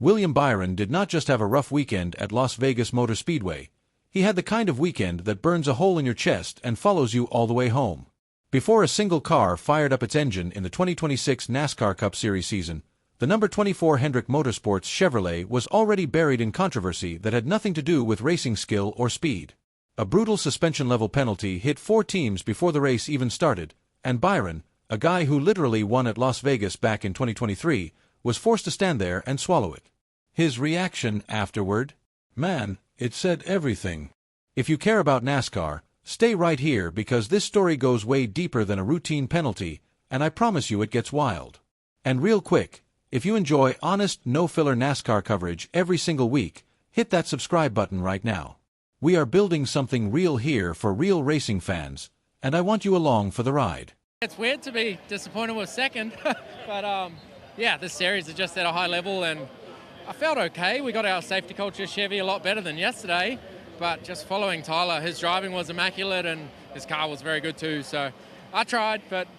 William Byron did not just have a rough weekend at Las Vegas Motor Speedway. He had the kind of weekend that burns a hole in your chest and follows you all the way home. Before a single car fired up its engine in the 2026 NASCAR Cup Series season, the number 24 Hendrick Motorsports Chevrolet was already buried in controversy that had nothing to do with racing skill or speed. A brutal suspension-level penalty hit 4 teams before the race even started, and Byron, a guy who literally won at Las Vegas back in 2023, was forced to stand there and swallow it. His reaction afterward? Man, it said everything. If you care about NASCAR, stay right here because this story goes way deeper than a routine penalty, and I promise you it gets wild. And real quick, if you enjoy honest, no-filler NASCAR coverage every single week, hit that subscribe button right now. We are building something real here for real racing fans, and I want you along for the ride. It's weird to be disappointed with second, but yeah, this series is just at a high level, and I felt okay. We got our safety culture Chevy a lot better than yesterday, but just following Tyler, his driving was immaculate and his car was very good too. So I tried, but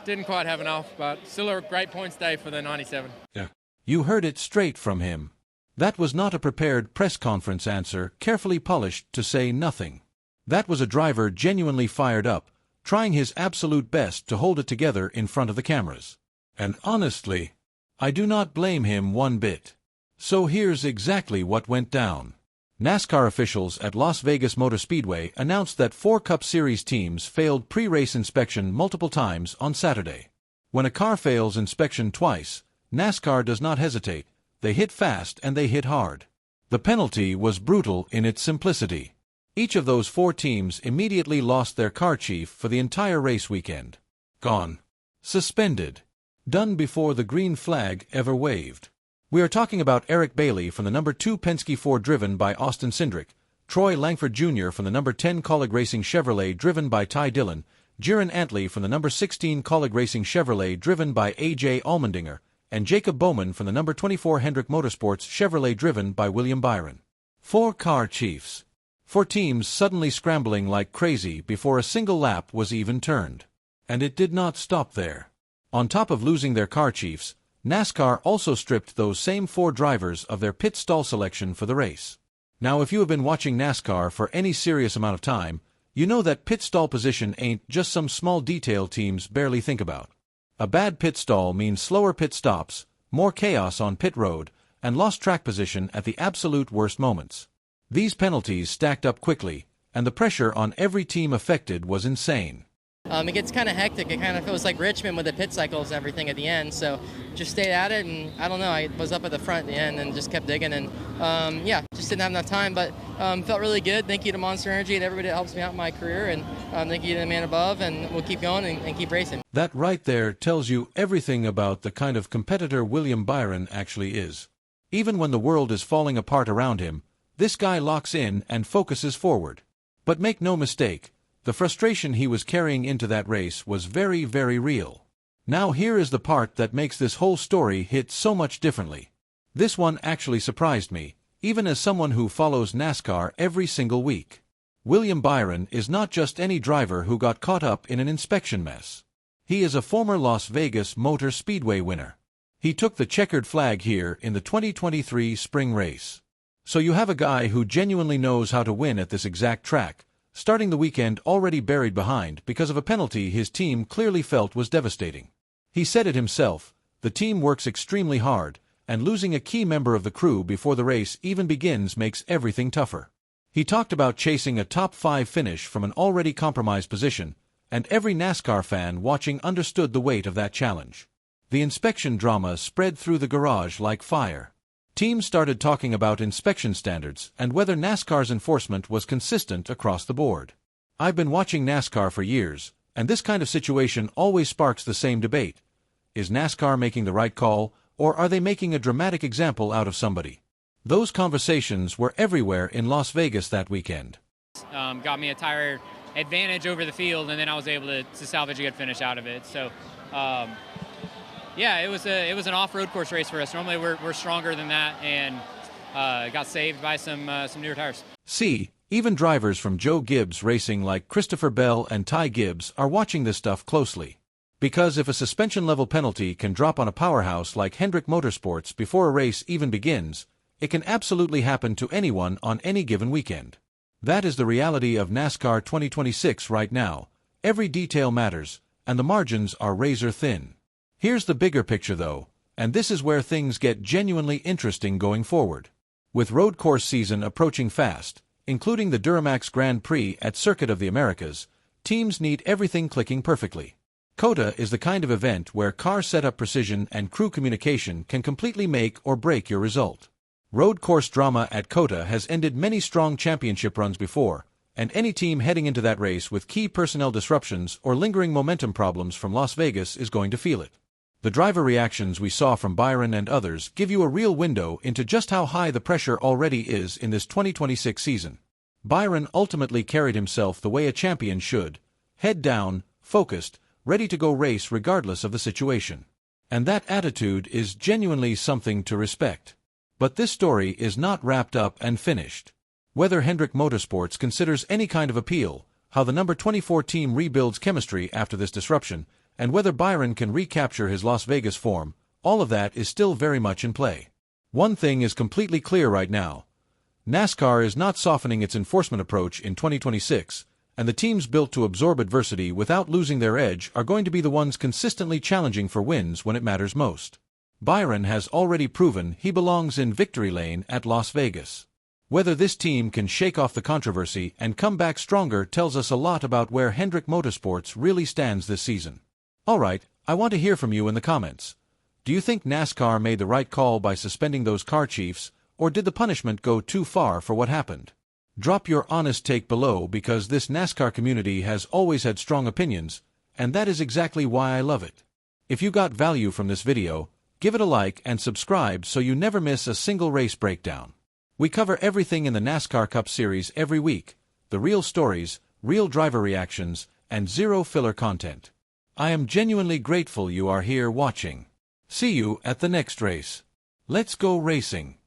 didn't quite have enough, but still a great points day for the 97. Yeah. You heard it straight from him. That was not a prepared press conference answer, carefully polished to say nothing. That was a driver genuinely fired up, trying his absolute best to hold it together in front of the cameras. And honestly, I do not blame him one bit. So here's exactly what went down. NASCAR officials at Las Vegas Motor Speedway announced that 4 Cup Series teams failed pre-race inspection multiple times on Saturday. When a car fails inspection twice, NASCAR does not hesitate. They hit fast and they hit hard. The penalty was brutal in its simplicity. Each of those 4 teams immediately lost their car chief for the entire race weekend. Gone. Suspended. Done before the green flag ever waved. We are talking about Eric Bailey from the number 2 Penske Ford driven by Austin Cindric, Troy Langford Jr. from the number 10 Colleague Racing Chevrolet driven by Ty Dillon, Jiren Antley from the number 16 Colleague Racing Chevrolet driven by A.J. Allmendinger, and Jacob Bowman from the number 24 Hendrick Motorsports Chevrolet driven by William Byron. 4 car chiefs. 4 teams suddenly scrambling like crazy before a single lap was even turned. And it did not stop there. On top of losing their car chiefs, NASCAR also stripped those same 4 drivers of their pit stall selection for the race. Now if you have been watching NASCAR for any serious amount of time, you know that pit stall position ain't just some small detail teams barely think about. A bad pit stall means slower pit stops, more chaos on pit road, and lost track position at the absolute worst moments. These penalties stacked up quickly, and the pressure on every team affected was insane. It gets kind of hectic. It kind of feels like Richmond with the pit cycles and everything at the end. So just stayed at it, and I don't know, I was up at the front at the end and just kept digging. And yeah, just didn't have enough time, but felt really good. Thank you to Monster Energy and everybody that helps me out in my career. And thank you to the man above, and we'll keep going and keep racing. That right there tells you everything about the kind of competitor William Byron actually is. Even when the world is falling apart around him, this guy locks in and focuses forward. But make no mistake, the frustration he was carrying into that race was very, very real. Now here is the part that makes this whole story hit so much differently. This one actually surprised me, even as someone who follows NASCAR every single week. William Byron is not just any driver who got caught up in an inspection mess. He is a former Las Vegas Motor Speedway winner. He took the checkered flag here in the 2023 spring race. So you have a guy who genuinely knows how to win at this exact track, starting the weekend already buried behind because of a penalty his team clearly felt was devastating. He said it himself, the team works extremely hard, and losing a key member of the crew before the race even begins makes everything tougher. He talked about chasing a top 5 finish from an already compromised position, and every NASCAR fan watching understood the weight of that challenge. The inspection drama spread through the garage like fire. Teams started talking about inspection standards and whether NASCAR's enforcement was consistent across the board. I've been watching NASCAR for years, and this kind of situation always sparks the same debate. Is NASCAR making the right call, or are they making a dramatic example out of somebody? Those conversations were everywhere in Las Vegas that weekend. Got me a tire advantage over the field, and then I was able to salvage a good finish out of it. So, yeah, it was an off-road course race for us. Normally we're stronger than that, and got saved by some newer tires. See, even drivers from Joe Gibbs Racing like Christopher Bell and Ty Gibbs are watching this stuff closely. Because if a suspension-level penalty can drop on a powerhouse like Hendrick Motorsports before a race even begins, it can absolutely happen to anyone on any given weekend. That is the reality of NASCAR 2026 right now. Every detail matters, and the margins are razor-thin. Here's the bigger picture though, and this is where things get genuinely interesting going forward. With road course season approaching fast, including the Duramax Grand Prix at Circuit of the Americas, teams need everything clicking perfectly. COTA is the kind of event where car setup precision and crew communication can completely make or break your result. Road course drama at COTA has ended many strong championship runs before, and any team heading into that race with key personnel disruptions or lingering momentum problems from Las Vegas is going to feel it. The driver reactions we saw from Byron and others give you a real window into just how high the pressure already is in this 2026 season. Byron ultimately carried himself the way a champion should, head down, focused, ready to go race regardless of the situation. And that attitude is genuinely something to respect. But this story is not wrapped up and finished. Whether Hendrick Motorsports considers any kind of appeal, how the number 24 team rebuilds chemistry after this disruption, and whether Byron can recapture his Las Vegas form, all of that is still very much in play. One thing is completely clear right now. NASCAR is not softening its enforcement approach in 2026, and the teams built to absorb adversity without losing their edge are going to be the ones consistently challenging for wins when it matters most. Byron has already proven he belongs in victory lane at Las Vegas. Whether this team can shake off the controversy and come back stronger tells us a lot about where Hendrick Motorsports really stands this season. Alright, I want to hear from you in the comments. Do you think NASCAR made the right call by suspending those car chiefs, or did the punishment go too far for what happened? Drop your honest take below because this NASCAR community has always had strong opinions, and that is exactly why I love it. If you got value from this video, give it a like and subscribe so you never miss a single race breakdown. We cover everything in the NASCAR Cup Series every week, the real stories, real driver reactions, and zero filler content. I am genuinely grateful you are here watching. See you at the next race. Let's go racing.